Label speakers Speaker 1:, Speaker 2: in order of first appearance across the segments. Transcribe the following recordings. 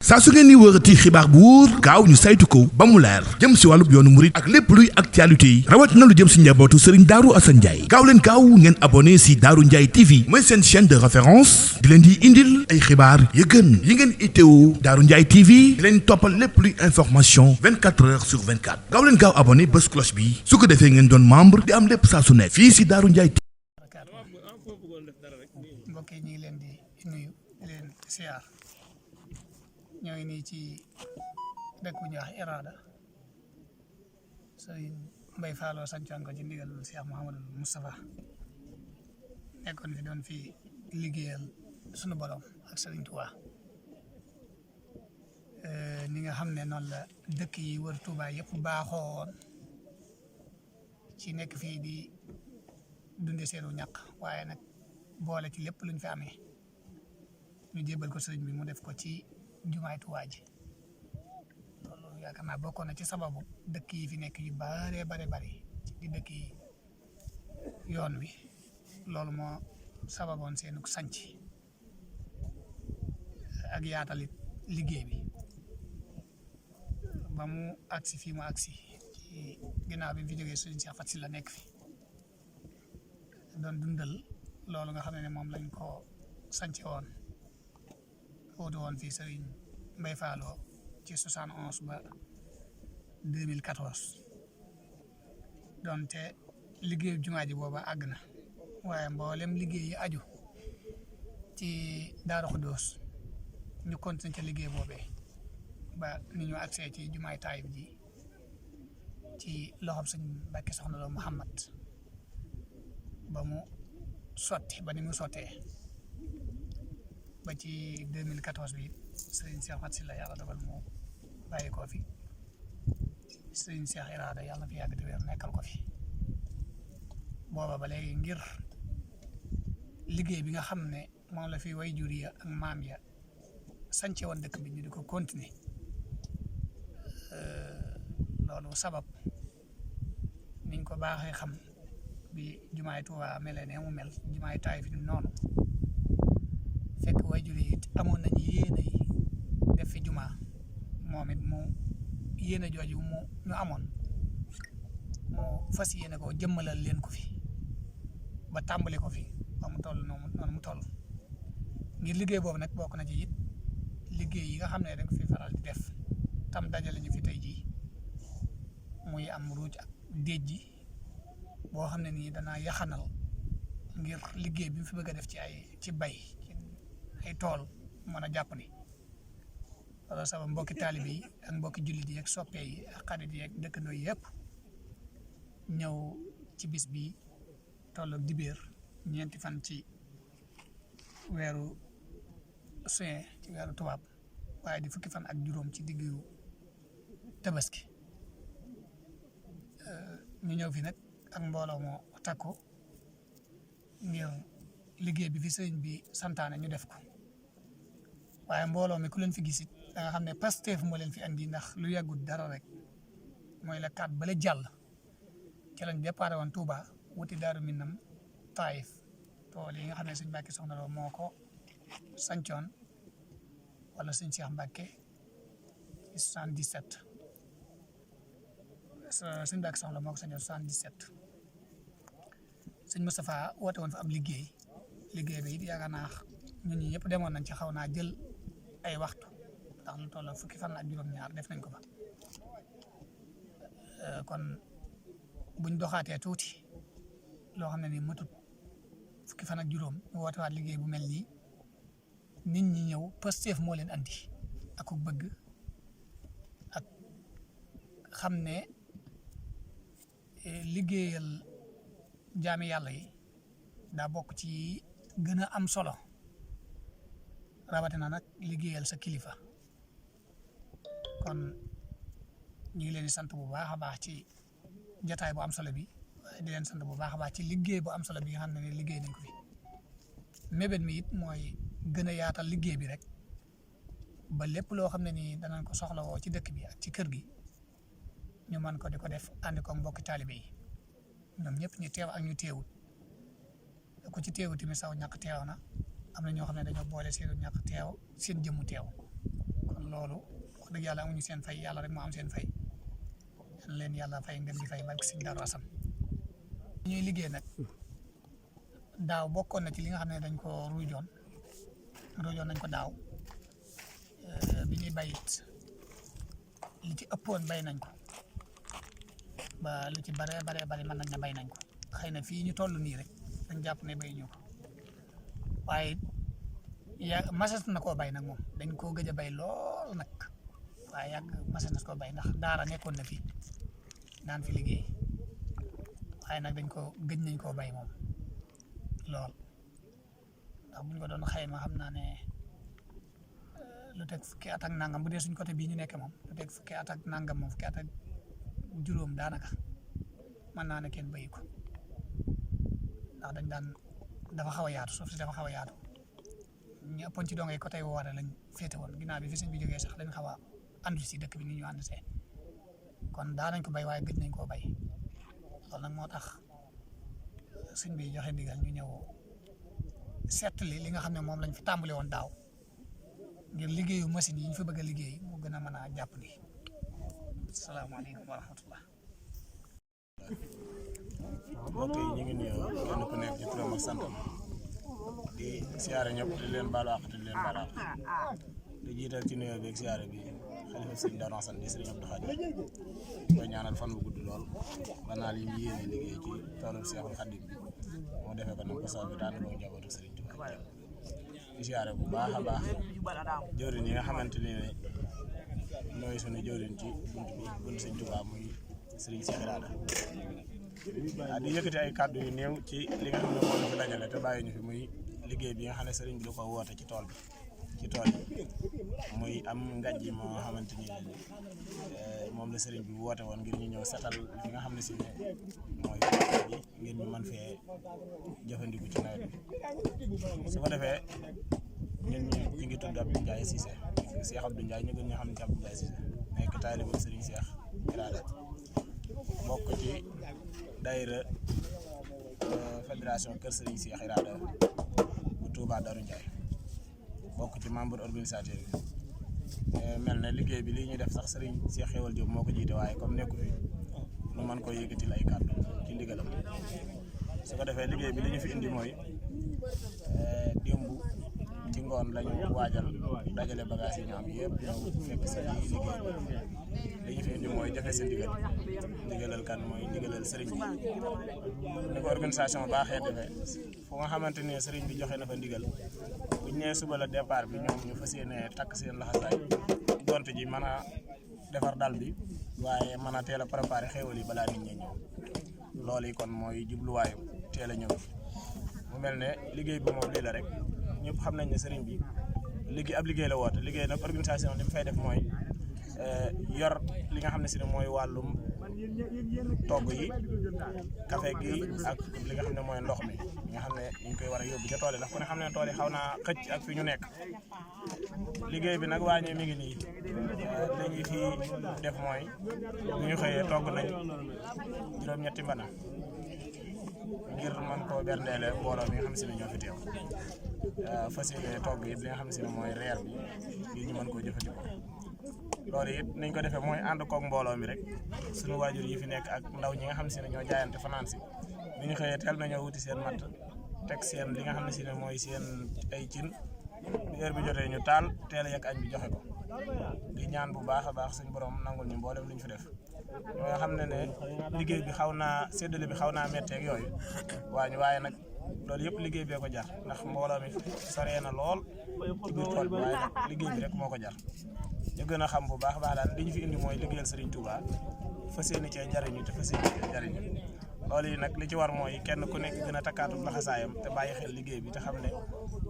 Speaker 1: saa su ngeen ni wërati xibaar bu wóor gaaw ñu saytu ko ba mu leer jëm si wàllub yoonu murit ak lépp luy actualité yi rawat na lu jëm si njabootu Serigne Darou Assane Ndiaye gaaw leen gaaw ngeen abonné si Darou Ndiaye TV mooy seen chaîne de référence di leen di indil ay xibaar yu gën yi ngeen itteewu Darou Ndiaye TV di leen toppal lépp luy information 24 heures sur 24 gaaw leen gaaw abonné bés cloche bi su ko defee ngeen doon membre di am lépp saa su nekk fii si Darou Ndiaye TV.
Speaker 2: mbokk yi ñu ngi leen di nuyu di leen siyaar ñoo ngi nii ci dëkk bu ñuy wax Irada sëriñ Mbay Fallou sancoon ko ci ndigal Cheikh Mouhamadou Moustapha nekkoon fi doon fi liggéeyal sunu borom ak sëriñ Touba ni nga xam ne noonu la dëkk yi wër Touba yëpp baaxoo woon ci nekk fii di dunde seenu ñàq waaye nag boole ci lépp luñ fi amee ñu jébal ko sëriñ bi mu def ko ci jumaay Tuubaa ji loolu yaakaar naa bokkoon na ci sababu dëkk yi fi nekk yu bare di dëkk yi yoon wi loolu moo sababoon seenu sanc ak yaatalit liggéey bi ba mu agsi fii mu agsi ci ginnaaw bi fi jógee sëriñ Cheikh Faty Sylla nekk fi doon dundal loolu nga xam ne moom lañ ko sance woon woote woon fii sëriñ Mbay Fallou ci 71 ba 2014 donte liggéeyu jumaa ji booba àgg na waaye mboolem liggéey yi aju ci Daaru Xudoos ñu continué ca liggéey boobee ba ni ñu agsee ci jumaay Taayif ji ci loxob sëñ Mbàkke Soxna Lo Muhammad ba mu sotti ba ni mu sottee ba ci 2014 bi sëriñ Cheikh Faty Sylla yàlla dogal mu bàyyi ko fi sëriñ Cheikh Irada yàlla na fi yàgg di wér nekkal ko fi booba ba léegi ngir liggéey bi nga xam ne moom la fi way jur ya ak maam ya sance woon dëkk bi ñu di ko continuer loolu sabab niñ ko baaxee xam bi jumaay Tuubaa mel ne mu mel jumaay Taayif noonu fekk waajur yi it amoon nañu yéene yi def fi jumaa moom it mu yéene jooju ñu amoon mu fas yéene ko jëmmalal leen ko fi ba tàmbali ko fi ba mu toll noonu mu toll ngir liggéey boobu nag bokk na ci it liggéey yi nga xam ne dañ ko fi faral di def tam dajale ñu fi tey jii muy am ruuj ak déej ji boo xam ne nii danaa yaxanal ngir liggéey bi mu fi bëgg a def ci bay ay tool mën a jàpp ni loolu sabab mbokki taalibe yi ak mbokki jullit yi ak soppe yi ak xarit yi ak dëkkandoo yi yëpp ñëw ci bis bi tolloog dibéer ñeenti fan ci weeru juin ci weeru tubaab waaye di fukki fan ak juróom ci diggu tabaski ñu ñëw fi nag ak mbooloo moo takku ngir liggéey bi fi sëriñ bi santaane ñu def ko waaye mbooloo mi ku leen fi gisit da nga xam ne Pastef moo leen fi andi ndax lu yàggut dara rek mooy la kat bala jàll ci lañ déparé woon Touba wuti Daaru Minam Taayif tool yi nga xam ne sëñ Mbàkke Soxna Lo moo ko sancoon wala sëñ Cheikh Mbàkke 77 sëñ Mbàkke Soxna Lo moo ko sancoon 77 sëñ Moustapha woote woon fa ab liggéey bi it yaakaar naa ñun ñi ñëpp demoon nañ ci xaw naa jël ay waxtu ndax lu toll fukki fan ak juróom-ñaar def nañ ko fa kon buñ doxaatee tuuti loo xam ne ni matut fukki fan ak juróom ñu woote waat liggéey bu mel nii nit ñi ñëw Pastef moo leen andi ak ku bëgg ak xam ne liggéeyal jaami yàlla yi daa bokk ci gën a am solo rawatina nag liggéeyal sa kilifa kon ñu ngi leen di sant bu baax a baax ci jataay bu am solo bi waaye di leen sant bu baax a baax ci liggéey bu am solo bi nga xam ne liggéey nañ ko fi mébét mi it mooy gën a yaatal liggéey bi rek ba lépp loo xam ne nii danañ ko soxlawoo ci dëkk bi ak ci kër gi ñu mën ko di ko def ànd ko mbokki taalibe yi ñoom ñëpp ñu teew ak ñu teewut ku ci teewut tamit saw ñàkk teew na am na ñoo xam ne dañoo boole seen ñàkk teew seen jëmmu teew kon loolu wax dëgg yàlla amuñu seen fay yàlla rek moo am seen fay leen yàlla fay ngeen di fay barke Sëñ Daaru Asan ñuy liggéey nag daaw bokkoon na ci li nga xam ne dañ ko ruujoon nañ ko daaw bi ñuy bayit li ci ëppoon bay nañ ko ba lu ci bare mën nañ ne bay nañ ko xëy na fii ñu toll nii rek dañ jàpp ne bay ñu ko waaye masas na koo bay nag moom dañ koo gëj a bay lool nag waaye yàgg masas na koo bay ndax daara nekkoon na fi daan fi liggéey waaye nag gëj nañ koo bay moom lool ndax buñ ko doon xayma xam naa ne lu teg fukki at ak nangam bu dee suñ côté bii ñu nekk moom lu teg fukki at ak nangam moom fukki at ak juróom daanaka mën naa ne kenn bayi ko ndax dafa xaw a yaatu suuf si dafa xaw a yaatu ñu ëppoon ci dongay côté woore lañ féete woon ginnaaw bi fi sëñ bi jógee sax dañ xaw a àndu si dëkk bi ni ñu ànd see kon daa nañ ko bay waaye gëj nañ koo bay loolu nag moo tax sëñ bi joxe ndigal ñu ñëw seetli li nga xam ne moom lañ fi tàmbali woon daaw ngir liggéeyu machine yi ñu fi bëgg a liggéey mu gën a mën a jàppandi. Salaamaaleykum wa rahmatullah.
Speaker 3: mbokk yi ñu ngi nuyu kenn ku nekk ci turam ak santam di siyaare ñëpp di leen baalu àq di leen baal àq di jiital ci nuyoo beeg siyaare bi xalifa sëñ Daaru Asan di sëriñ Abdou Khadir koy ñaanal fan bu gudd lool ba naal yi mu yéene liggéey ci toolu Seexul Xadim bi moo defee ko nag ko soob bi daan loo njabootu sëriñ Tuubaa di siyaare bu baax a baax jëwriñ yi nga xamante ne ñooy sunu jëwriñ ci bunt sëñ Tuubaa muy sëriñ Cheikh Irada di yëkkati ay kàddu yu néew ci li nga xam ne moom la fi dajale te bàyyi ñu fi muy liggéey bi nga xam ne sëriñ bi da ko woote ci tool yi muy am ngaj yi moo xamante ni moom la sëriñ bi woote woon ngir ñu ñëw setal li nga xam ne si ne mooy bi ngir ñu mën fee jëfandiku ci nawet bi su ko defee ñun ñu ngi tudd Abdou Ndiaye Cissé Cheikh Abdou Ndiaye ñu gën ñu xam ne ci Abdou Ndiaye Cissé nekk taalibu sëriñ Cheikh Irada bokk ci daayira fédération Kër Sëriñ Cheikh Irada bu Touba Darou Ndiaye bokk ci membre organisateur bi mel ne liggéey bi lii ñuy def sax Sëriñ Cheikh Xewal Diop moo ko jiite waaye comme nekku fi nu mën koo yëkkati ay kàddu ci ndigalam su ko defee liggéey bi li ñu fi indi mooy démb ci ngoon lañu waajal dajale bagage yi ñu am yëpp ñëw fekk si liggéey bi li ñu fi indi mooy jafe sa ndigalal kan mooy ndigalal sëriñ bi ni ko organisation baaxee defee fu nga xamante ne sëriñ bi joxe na fa ndigal bu ñu nee suba la départ bi ñoom ñu fas yéene takk seen laxasaay donte ji mën a defar dal bi waaye mën a teel a préparer xéwal yi balaa nit ñi ñëw loolu yi kon mooy jubluwaayu teel a ñëw mu mel ne liggéey bi moom lii la rek ñëpp xam nañ ne sëriñ bi ab liggéey la woote liggéey nag organisation li mu fay def mooy yor li nga xam ne si ne mooy wàllum togg yi café gi ak li nga xam ne mooy ndox mi nga xam ne ñu ngi koy war a yóbbu ca tool yi ndax ku ne xam ne tool yi xaw naa xëcc ak fi ñu nekk liggéey bi nag waañee mi ngi nii li ñu fi def mooy bu ñu xëyee togg nañ juróom-ñetti mbana ngir mën koo berndeele mbooloo mi nga xam si ne ñoo fi teew fas yéene togg yi li nga xam si ne mooy reer bi ngir ñu mën koo jëfandikoo loolu it niñ ko defee mooy ànd koog mbooloo mi rek suñu waajur yi fi nekk ak ndaw ñi nga xam si ne ñoo jaayante fanaan si bi ñu xëyee teel nañoo wuti seen matt teg seen li nga xam ne si ne mooy seen ay cin bi heure bi jotee ñu taal teel a yegg añ bi joxe ko di ñaan bu baax a baax suñu borom nangul ñu mboolem li ñu fi def ñoo xam ne liggéey bi xaw naa séddale bi xaw naa metteeg yooyu waaye nag loolu yëpp liggéey bee ko jar ndax mbooloo mi soree na lool ci biir tool bi waaye nag liggéey bi rek moo ko jar ñu gën a xam bu baax a baax daal li ñu fi indi mooy liggéeyal Serigne Touba fas yéene cee jariñu te fas yéene cee jariñu loolu yi nag li ci war mooy kenn ku nekk gën a takkaatu laxasaayam te bàyyi xel liggéey bi te xam ne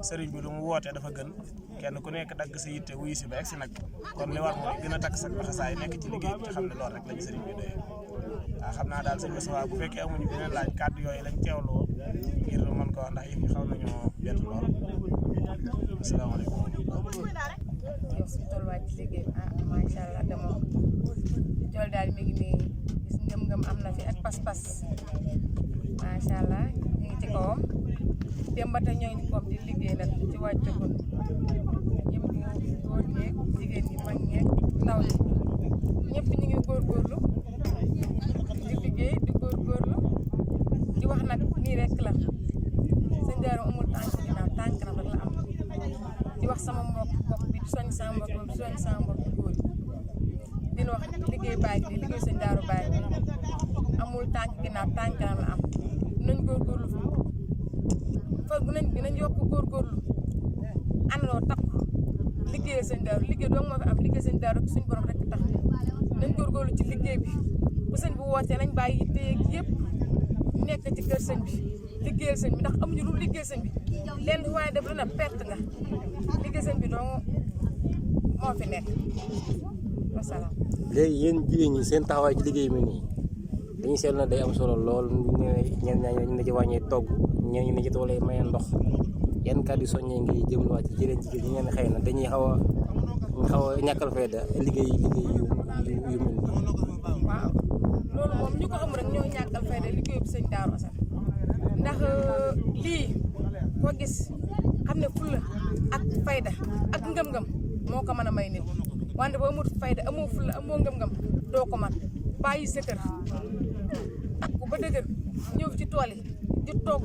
Speaker 3: Serigne bi lu mu wootee dafa gën kenn ku nekk dagg sa yitte wuyu si ba egsi nag kon li war mooy gën a takk sa laxasaay nekk ci liggéey bi te xam ne loolu rek lañu Serigne bi doyee waaw xam naa daal sëñ Moussa bu fekkee amuñu beneen laaj kàddu yooyu lañ teewloo ngir mën ko wax ndax yi xaw nañoo bett lool asalaamaaleykum.
Speaker 4: yow si tolluwaay ci liggéey bi macha allah demoo tool daal mi ngi nii gis ngëm-ngëm am na fi ak pas-pas macha allah ñu ngi ci kawam démb ba tey ñoo ngi ci kawam di liggéey nag ci wàccagul ñëpp góor ñeeg jigéen ñi mag ñeeg ndaw ñi ñëpp ñu ngi góorgóorlu di liggéey di góorgóorlu di wax nag nii rek la sëñ Darou amul tànk ginnaaw tànk kanam rek la am di wax sama mbokk bi di soñ sama mbokk bi di soñ sama mbokk góor dina wax liggéey baay bi liggéey sëñ Darou baay bi amul tànk ginnaaw tànk kanam la am nañ góorgóorlu fa nañ yokk góorgóorlu àndoo takku liggéey sëñ Darou liggéey doo moo fi am liggéey sëñ Darou suñu borom rek tax nañ góorgóorlu ci liggéey bi bu sëñ bi wootee nañ bàyyi yitte yëpp nekk ci kër sëñ bi liggéeyal sëñ bi ndax amuñu lu liggéey sëñ bi lenn waaye def lu na perte nga liggéey sëñ bi dong moo fi nekk wasalaam.
Speaker 5: léegi yéen jigéen ñi seen taxawaay ci liggéey mi nii dañuy seetlu na day am solo lool ñenn ñi ne ci wàññee togg ñenn ñi ne ci tool yi maye ndox yan kàddu soññee ngi jëmluwaat ci jigéen ñi ngeen xëy na dañuy xaw a ñàkkal fayda liggéey yu mel nii.
Speaker 4: waaw loolu moom ñu ko xam rek ñoo ñàkkal fayda liggéey bu sëñ Darou Assane ndax lii ko gis xam ne fulla ak fayda ak ngëm-ngëm moo ko mën a may nit wante boo amul fayda amoo fulla amoo ngëm-ngëm doo ko man bàyyi sa kër ak ba dëgër ñëw ci tool yi di toog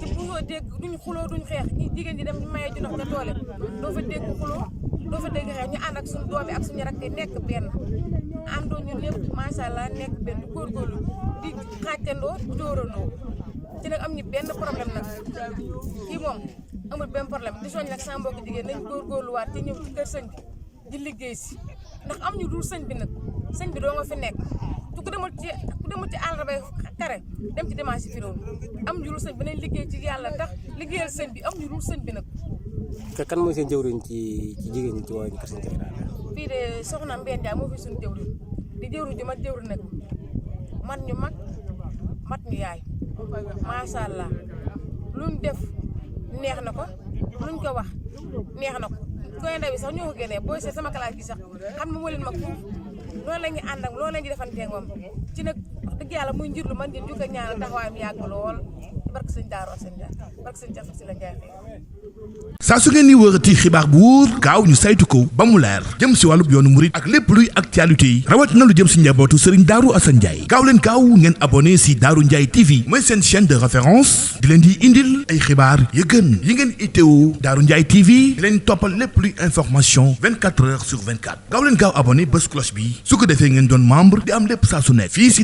Speaker 4: ci bu dégg duñ xuloo duñ xeex ñi jigéen ñi dem maye ji ndox ca tool yi doo fa dégg xuloo doo fa dégg xeex ñu ànd ak suñu doom yi ak suñu rakk yi nekk benn àndoo ñun lépp macha allah nekk benn di góorgóorlu di xàccandoo dóorandoo ci nag am ñu benn problème nag kii moom amul benn problème di soñ nag sama mbokk jigéen nañ góorgóorluwaat te ñëw ci kër sëñ bi di liggéey si ndax am ñu dul sëñ bi nag sëñ bi doo nga fi nekk ku demul ci àll bay kare dem ci dimanche fi doon am ñu dul sëñ bi nañ liggéey ci yàlla tax liggéeyal sëñ bi am ñu dul sëñ bi nag.
Speaker 5: kan mooy seen jëwriñ ci jigéen ñi ci waa kër sëñ Darou?
Speaker 4: fii de soxna Mbène Ndiaye moo fi suñu jëwriñ di jëwriñ ju mat jëwriñ nag man ñu mag mat ñu yaay macha allah luñ def neex na ko luñ ko wax neex na ko koy ndaw yi sax ñoo ko génnee booy seet sama classe gi sax xam nga moo leen mag foofu loolu la ñuy ànd ak loolu la ñuy defantee moom ci nag wax dëgg yàlla muy njir lu man di ñu ko ñaanal taxawaayam yàgg lool barke sëñ Darou Assane Ndiaye barke sëñ Jafa si la Ndiaye
Speaker 1: saa su ngeen ni wërati xibaar bu wóor gaaw ñu saytu ko ba mu leer jëm si wàllub yoonu murit ak lépp luy actualité yi rawatina lu jëm si njabootu Serigne Darou Assane Ndiaye gaaw leen gaaw ngeen abonné si Darou Ndiaye TV mooy seen chaîne de référence di leen di indil ay xibaar yu gën yi ngeen itteewu Darou Ndiaye TV di leen toppal lépp luy information 24 heures sur 24 gaaw leen gaaw abonné bés cloche bi su ko defee ngeen doon membre di am lépp saa su nekk fii si